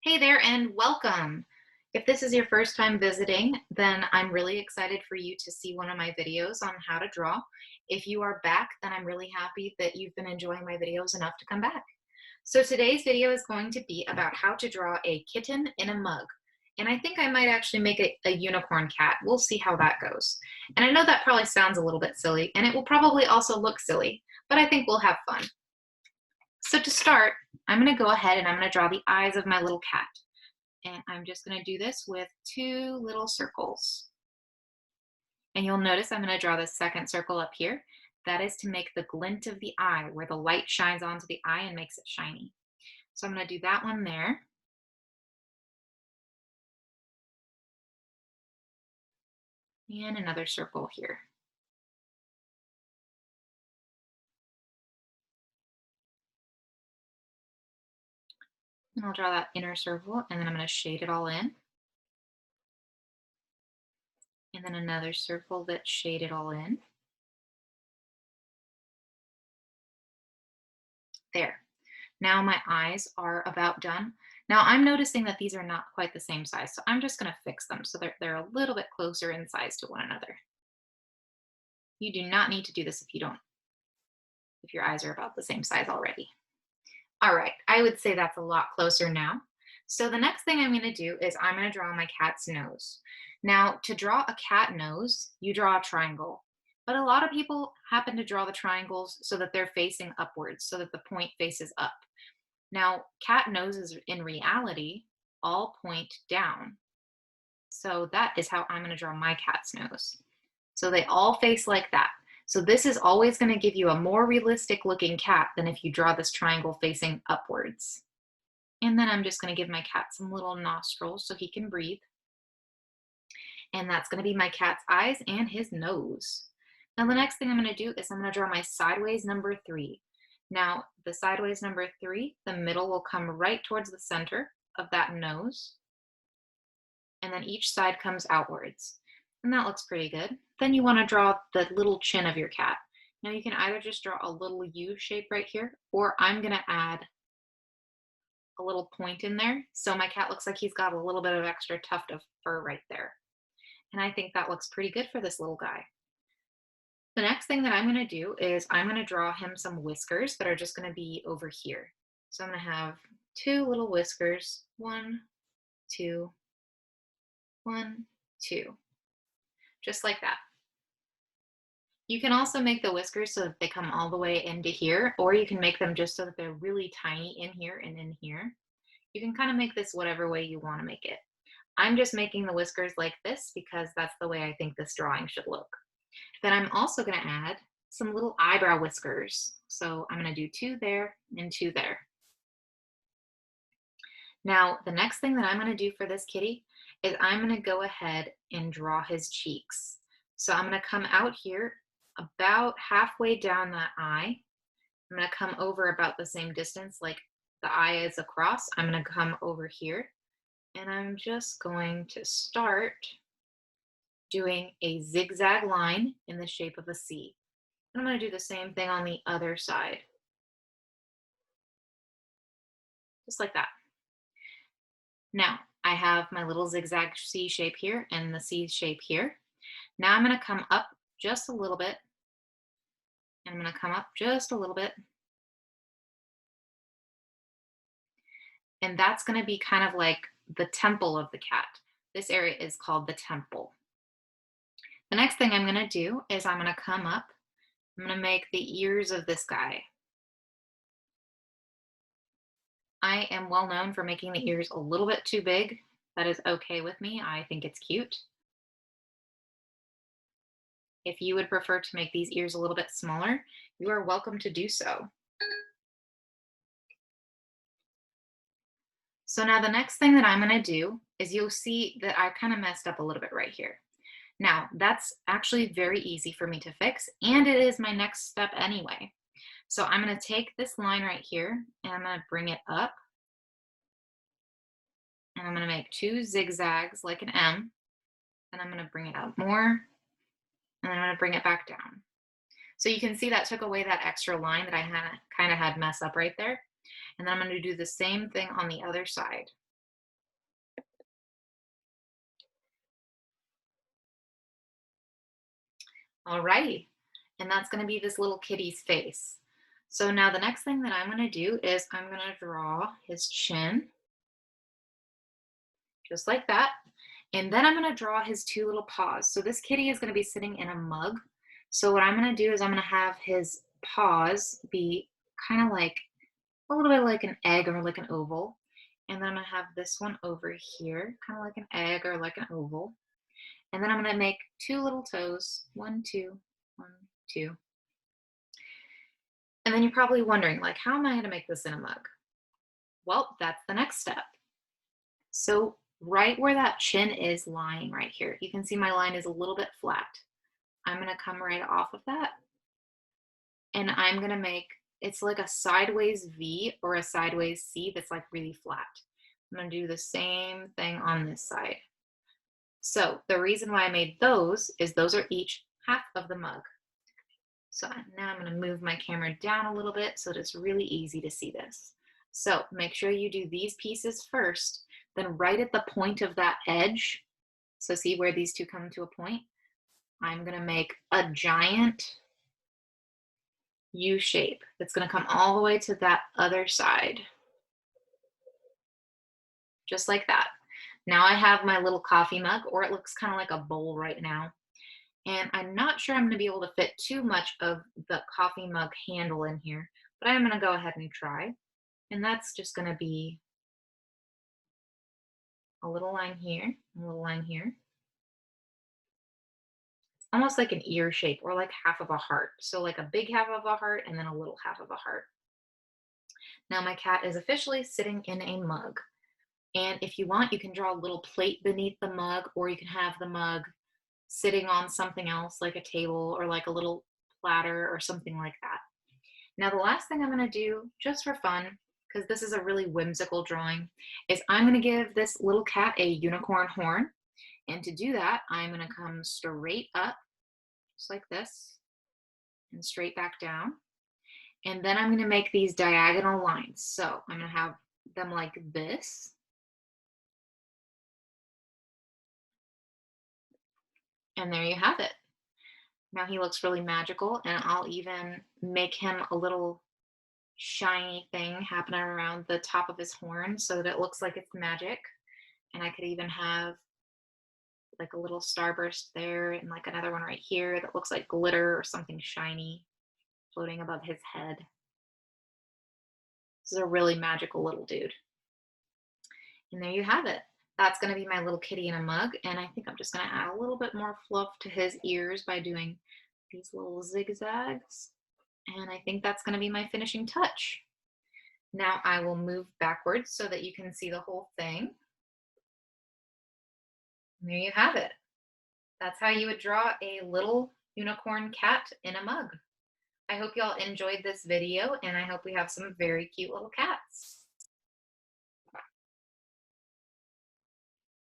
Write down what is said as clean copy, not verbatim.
Hey there and welcome. If this is your first time visiting, then I'm really excited for you to see one of my videos on how to draw. If you are back, then I'm really happy that you've been enjoying my videos enough to come back. So today's video is going to be about how to draw a kitten in a mug. And I think I might actually make a unicorn cat. We'll see how that goes. And I know that probably sounds a little bit silly, and it will probably also look silly, but I think we'll have fun. So to start, I'm going to go ahead and I'm going to draw the eyes of my little cat. And I'm just going to do this with two little circles. And you'll notice I'm going to draw the second circle up here. That is to make the glint of the eye, where the light shines onto the eye and makes it shiny. So I'm going to do that one there. And another circle here. And I'll draw that inner circle, and then I'm going to shade it all in. And then another circle that's shaded all in. There. Now my eyes are about done. Now I'm noticing that these are not quite the same size, so I'm just going to fix them so they're a little bit closer in size to one another. You do not need to do this if your eyes are about the same size already. All right, I would say that's a lot closer now. So the next thing I'm going to do is I'm going to draw my cat's nose. Now, to draw a cat nose, you draw a triangle. But a lot of people happen to draw the triangles so that they're facing upwards, so that the point faces up. Now, cat noses in reality all point down. So that is how I'm going to draw my cat's nose. So they all face like that. So this is always going to give you a more realistic looking cat than if you draw this triangle facing upwards. And then I'm just going to give my cat some little nostrils so he can breathe. And that's going to be my cat's eyes and his nose. Now the next thing I'm going to do is I'm going to draw my sideways number 3. Now the sideways number 3, the middle will come right towards the center of that nose. And then each side comes outwards. And that looks pretty good. Then you want to draw the little chin of your cat. Now you can either just draw a little U shape right here, or I'm going to add a little point in there. So my cat looks like he's got a little bit of extra tuft of fur right there. And I think that looks pretty good for this little guy. The next thing that I'm going to do is I'm going to draw him some whiskers that are just going to be over here. So I'm going to have 2 little whiskers, 1, 2, 1, 2, just like that. You can also make the whiskers so that they come all the way into here, or you can make them just so that they're really tiny in here and in here. You can kind of make this whatever way you want to make it. I'm just making the whiskers like this because that's the way I think this drawing should look. Then I'm also going to add some little eyebrow whiskers. So I'm going to do 2 there and 2 there. Now, the next thing that I'm going to do for this kitty is I'm going to go ahead and draw his cheeks. So I'm going to come out here about halfway down that eye. I'm going to come over about the same distance like the eye is across. I'm going to come over here, and I'm just going to start doing a zigzag line in the shape of a C. And I'm going to do the same thing on the other side, just like that. Now, I have my little zigzag C shape here and the C shape here. Now I'm going to come up just a little bit, and I'm going to come up just a little bit. And that's going to be kind of like the temple of the cat. This area is called the temple. The next thing I'm going to do is I'm going to come up. I'm going to make the ears of this guy. I am well known for making the ears a little bit too big. That is okay with me. I think it's cute. If you would prefer to make these ears a little bit smaller, you are welcome to do so. So now the next thing that I'm going to do is you'll see that I kind of messed up a little bit right here. Now, that's actually very easy for me to fix, and it is my next step anyway. So I'm going to take this line right here, and I'm going to bring it up. And I'm going to make 2 zigzags like an M, and I'm going to bring it up more, and then I'm going to bring it back down. So you can see that took away that extra line that I kind of had messed up right there. And then I'm going to do the same thing on the other side. Alrighty. And that's going to be this little kitty's face. So now the next thing that I'm going to do is I'm going to draw his chin, just like that. And then I'm going to draw his two little paws. So this kitty is going to be sitting in a mug. So what I'm going to do is I'm going to have his paws be kind of like a little bit like an egg or like an oval. And then I'm going to have this one over here, kind of like an egg or like an oval. And then I'm going to make two little toes, one, two, one, two. And then you're probably wondering, like, how am I going to make this in a mug? Well, that's the next step. So right where that chin is lying right here, you can see my line is a little bit flat. I'm going to come right off of that, and I'm going to make, it's like a sideways V or a sideways C that's like really flat. I'm going to do the same thing on this side. So the reason why I made those is those are each half of the mug. So now I'm going to move my camera down a little bit so it's really easy to see this. So make sure you do these pieces first, then right at the point of that edge, so see where these two come to a point, I'm going to make a giant U shape that's going to come all the way to that other side, just like that. Now I have my little coffee mug, or it looks kind of like a bowl right now. And I'm not sure I'm going to be able to fit too much of the coffee mug handle in here, but I'm going to go ahead and try. And that's just going to be a little line here, a little line here. Almost like an ear shape or like half of a heart. So like a big half of a heart and then a little half of a heart. Now my cat is officially sitting in a mug. And if you want, you can draw a little plate beneath the mug, or you can have the mug sitting on something else like a table or like a little platter or something like that. Now the last thing I'm going to do, just for fun, because this is a really whimsical drawing, is I'm going to give this little cat a unicorn horn. And to do that, I'm going to come straight up, just like this, and straight back down. And then I'm going to make these diagonal lines. So I'm going to have them like this. And there you have it. Now he looks really magical, and I'll even make him a little shiny thing happening around the top of his horn so that it looks like it's magic. And I could even have like a little starburst there and like another one right here that looks like glitter or something shiny floating above his head. This is a really magical little dude. And there you have it. That's going to be my little kitty in a mug. And I think I'm just going to add a little bit more fluff to his ears by doing these little zigzags. And I think that's going to be my finishing touch. Now I will move backwards so that you can see the whole thing. And there you have it. That's how you would draw a little unicorn cat in a mug. I hope y'all enjoyed this video, and I hope we have some very cute little cats.